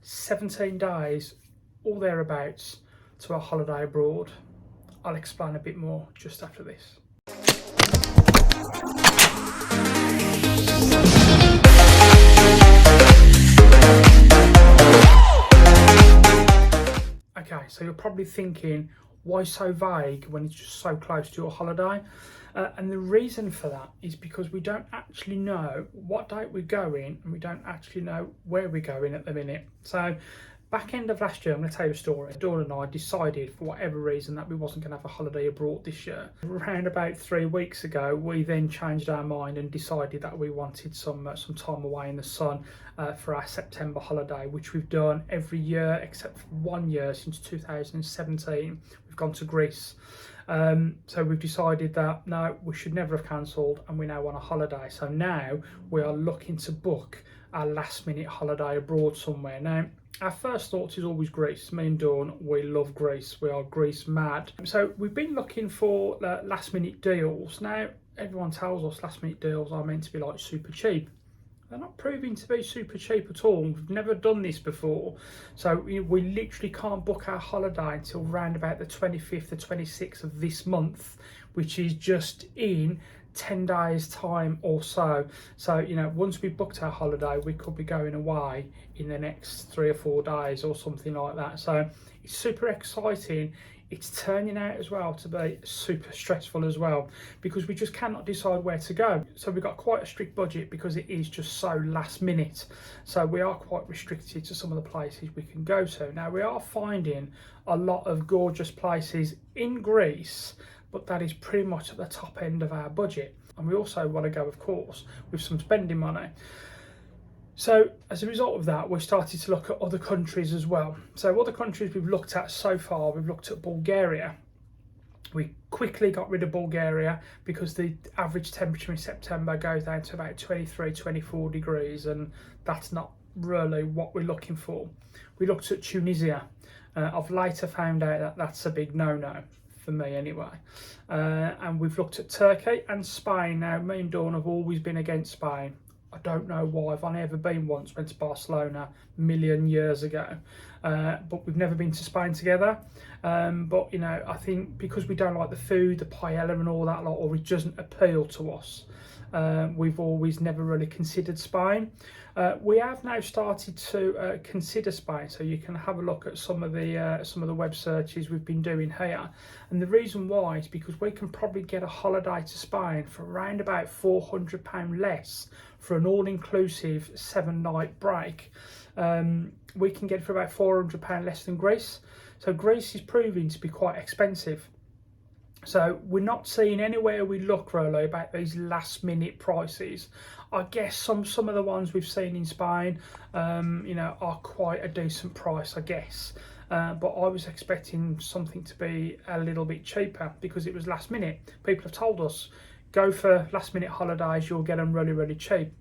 17 days, all thereabouts, to a holiday abroad. I'll explain a bit more just after this. Okay, so you're probably thinking, why so vague when it's just so close to your holiday? And the reason for that is because we don't actually know what date we're going, and we don't actually know where we're going at the minute. So back end of last year, I'm going to tell you a story. Dawn and I decided, for whatever reason, that we wasn't going to have a holiday abroad this year. Around about 3 weeks ago, we then changed our mind and decided that we wanted some time away in the sun for our September holiday, which we've done every year except for 1 year since 2017. We've gone to Greece. So we've decided that no, we should never have cancelled, and we're now on a holiday. So now we are looking to book our last minute holiday abroad somewhere. Now, our first thought is always Greece. Me and Dawn, we love Greece. We are Greece mad. So we've been looking for last minute deals. Now, everyone tells us last minute deals are meant to be like super cheap. They're not proving to be super cheap at all. We've never done this before. So we literally can't book our holiday until around about the 25th or 26th of this month, which is just in 10 days time or so. So once we booked our holiday, we could be going away in the next 3 or 4 days or something like that. So it's super exciting. It's turning out as well to be super stressful as well, because we just cannot decide where to go. So we've got quite a strict budget because it is just so last minute. So we are quite restricted to some of the places we can go to. Now, we are finding a lot of gorgeous places in Greece, but that is pretty much at the top end of our budget. And we also want to go, of course, with some spending money. So as a result of that, we started to look at other countries as well. So other countries we've looked at so far, we've looked at Bulgaria. We quickly got rid of Bulgaria because the average temperature in September goes down to about 23, 24 degrees, and that's not really what we're looking for. We looked at Tunisia. I've later found out that that's a big no-no, for me anyway. And we've looked at Turkey and Spain. Now, me and Dawn have always been against Spain. I don't know why. I've only ever been once, went to Barcelona a million years ago, but we've never been to Spain together. But I think because we don't like the food, the paella and all that lot, or it doesn't appeal to us, we've always never really considered Spain. We have now started to consider Spain, so you can have a look at some of the web searches we've been doing here. And the reason why is because we can probably get a holiday to Spain for around about £400 less for an all-inclusive 7-night break. We can get it for about £400 less than Greece. So Greece is proving to be quite expensive. So we're not seeing anywhere we look really about these last minute prices. I guess some of the ones we've seen in Spain, are quite a decent price, I guess. But I was expecting something to be a little bit cheaper because it was last minute. People have told us, go for last minute holidays, you'll get them really, really cheap.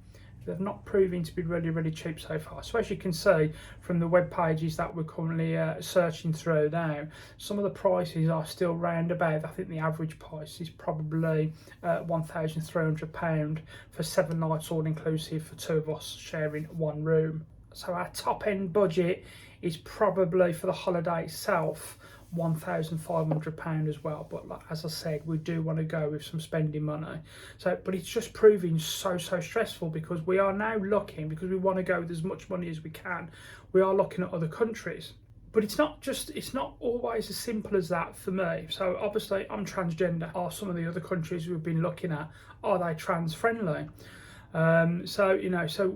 They've not proving to be really, really cheap so far. So as you can see from the web pages that we're currently searching through now, some of the prices are still round about. I think the average price is probably £1,300 for 7 nights all inclusive for 2 of us sharing 1 room. So our top end budget is probably for the holiday itself £1,500 as well, but as I said, we do want to go with some spending money. So but it's just proving so stressful because we are now looking, because we want to go with as much money as we can, we are looking at other countries. But it's not always as simple as that for me. So obviously I'm transgender. Are some of the other countries we've been looking at, are they trans friendly? So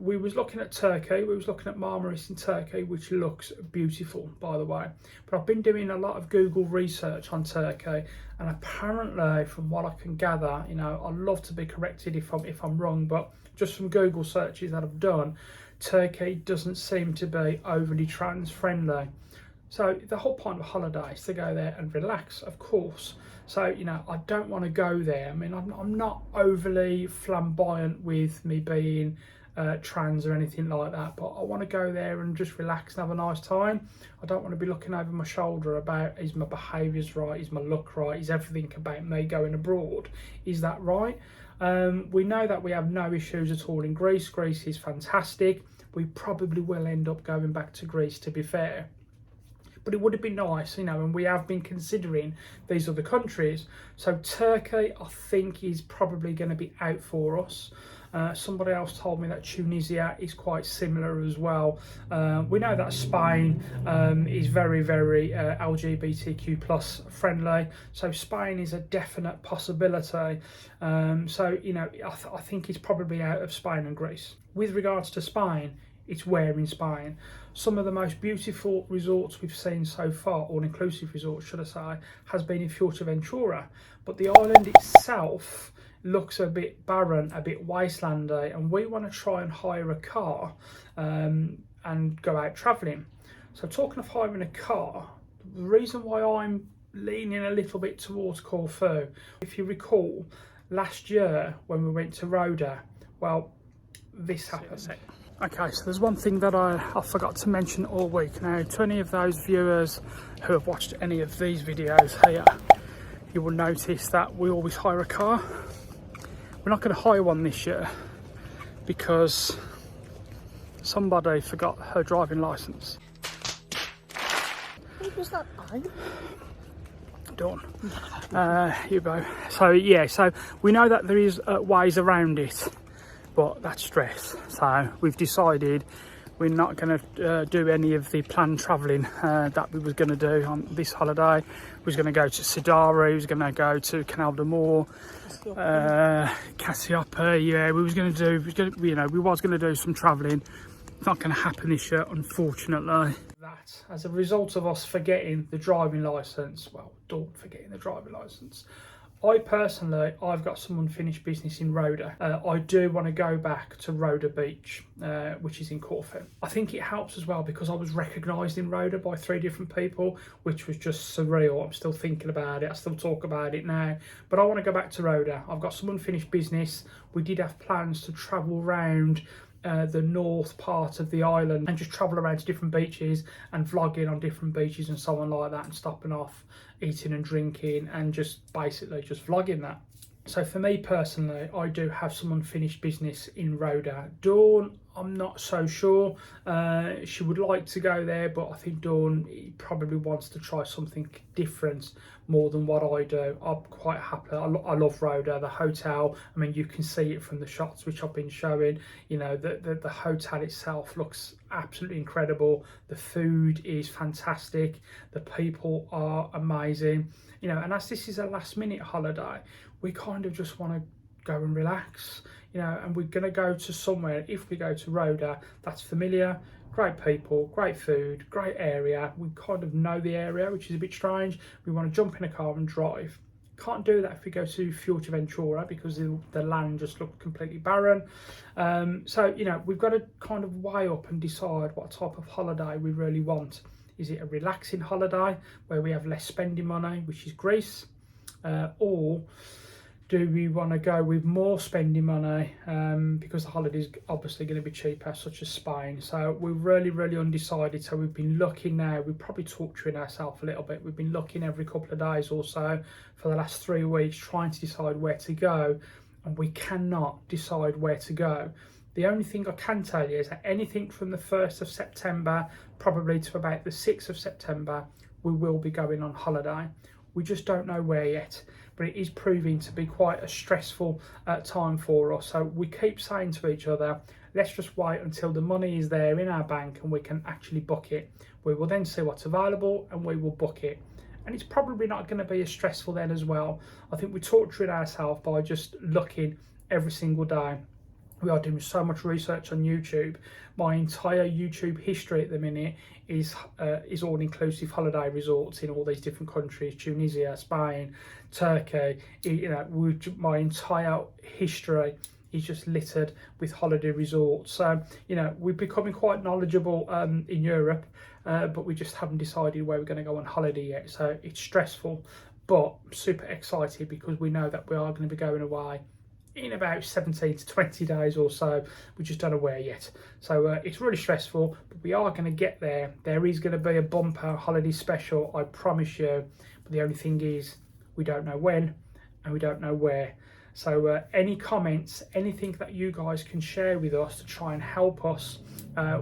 we was looking at Turkey. We was looking at Marmaris in Turkey, which looks beautiful, by the way. But I've been doing a lot of Google research on Turkey, and apparently, from what I can gather, I'd love to be corrected if I'm wrong, but just from Google searches that I've done, Turkey doesn't seem to be overly trans friendly. So the whole point of a holiday is to go there and relax, of course. So, I don't want to go there. I mean, I'm not overly flamboyant with me being trans or anything like that, but I want to go there and just relax and have a nice time. I don't want to be looking over my shoulder about, is my behaviours right, is my look right, is everything about me going abroad, is that right? We know that we have no issues at all in Greece. Greece is fantastic. we probably will end up going back to Greece, to be fair. But it would have been nice, you know, and we have been considering these other countries. So Turkey, I think, is probably going to be out for us. Somebody else told me that Tunisia is quite similar as well. We know that Spain is very, very LGBTQ plus friendly, so Spain is a definite possibility. So, you know, I think it's probably out of Spain and Greece. With regards to Spain, it's where in Spain. Some of the most beautiful resorts we've seen so far, all-inclusive resorts should I say, has been in Fuerteventura, but the island itself looks a bit barren, a bit wastelandy, and we want to try and hire a car and go out travelling. So talking of hiring a car, the reason why I'm leaning a little bit towards Corfu, if you recall, last year when we went to Rhoda, well, this happened. Okay, so there's one thing that I forgot to mention all week. Now, to any of those viewers who have watched any of these videos here, you will notice that we always hire a car. We're not going to hire one this year because somebody forgot her driving licence. What was that by? Dawn. You go. So yeah, so we know that there is ways around it, but that's stress. So we've decided we're not going to do any of the planned travelling that we was going to do on this holiday. We was going to go to Sidari, we was going to go to Canal de Mor, Cassiope. Yeah, we was going to do, we was going to do some travelling. It's not going to happen this year, unfortunately. That, as a result of us forgetting the driving licence, well, Dawn forgetting the driving licence, I've got some unfinished business in Rhoda. I do want to go back to Rhoda Beach, which is in Corfu. I think it helps as well because I was recognised in Rhoda by 3 different people, which was just surreal. I'm still thinking about it. I still talk about it now. But I want to go back to Rhoda. I've got some unfinished business. We did have plans to travel around the north part of the island and just travel around to different beaches and vlogging on different beaches and so on like that, and stopping off, eating and drinking, and just basically just vlogging that. So for me personally, I do have some unfinished business in Rhoda. Dawn, I'm not so sure. She would like to go there, but I think Dawn probably wants to try something different more than what I do. I'm quite happy. I love Rhoda, the hotel. I mean, you can see it from the shots which I've been showing. You know, the hotel itself looks absolutely incredible. The food is fantastic. The people are amazing. You know, and as this is a last minute holiday, we kind of just want to go and relax, you know, and we're going to go to somewhere, if we go to Rhoda, that's familiar, great people, great food, great area. We kind of know the area, which is a bit strange. We want to jump in a car and drive. Can't do that if we go to Fuerteventura because the land just looked completely barren. So, you know, we've got to kind of weigh up and decide what type of holiday we really want. Is it a relaxing holiday where we have less spending money, which is Greece, or do we want to go with more spending money because the holiday is obviously going to be cheaper, such as Spain? So we're really undecided. So we've been looking now, we've probably talked to ourselves a little bit. We've been looking every couple of days or so for the last 3 weeks, trying to decide where to go, and we cannot decide where to go. The only thing I can tell you is that anything from the 1st of September, probably to about the 6th of September, we will be going on holiday. We just don't know where yet, but it is proving to be quite a stressful time for us. So we keep saying to each other, let's just wait until the money is there in our bank and we can actually book it. We will then see what's available and we will book it. And it's probably not going to be as stressful then as well. I think we torture it ourselves by just looking every single day. We are doing so much research on YouTube. My entire YouTube history at the minute is all-inclusive holiday resorts in all these different countries: Tunisia, Spain, Turkey. You know, my entire history is just littered with holiday resorts. So, you know, we're becoming quite knowledgeable in Europe, but we just haven't decided where we're going to go on holiday yet. So it's stressful, but super excited because we know that we are going to be going away in about 17 to 20 days or so. We just don't know where yet. So it's really stressful, but we are going to get there. There is going to be a bumper holiday special, I promise you. But the only thing is, we don't know when and we don't know where. So any comments, anything that you guys can share with us to try and help us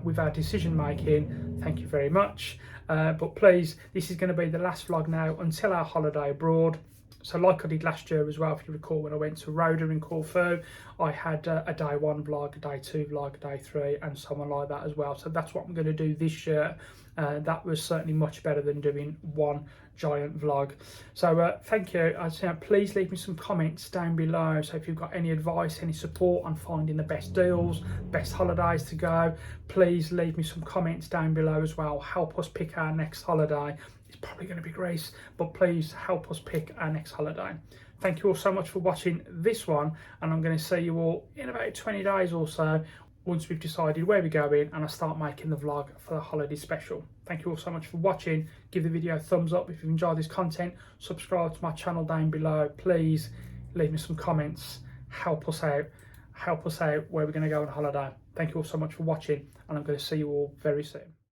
with our decision making, thank you very much. But please, this is going to be the last vlog now until our holiday abroad. So like I did last year as well, if you recall, when I went to Rhoda in Corfu, I had a day 1 vlog, a day 2 vlog, a day 3, and so on like that as well. So that's what I'm going to do this year. That was certainly much better than doing one giant vlog. So thank you. Please leave me some comments down below. So if you've got any advice, any support on finding the best deals, best holidays to go, please leave me some comments down below as well. Help us pick our next holiday. It's probably going to be Greece, but please help us pick our next holiday. Thank you all so much for watching this one, and I'm going to see you all in about 20 days or so once we've decided where we're going and I start making the vlog for the holiday special. Thank you all so much for watching. Give the video a thumbs up if you've enjoyed this content. Subscribe to my channel down below. Please leave me some comments. Help us out where we're going to go on holiday. Thank you all so much for watching, and I'm going to see you all very soon.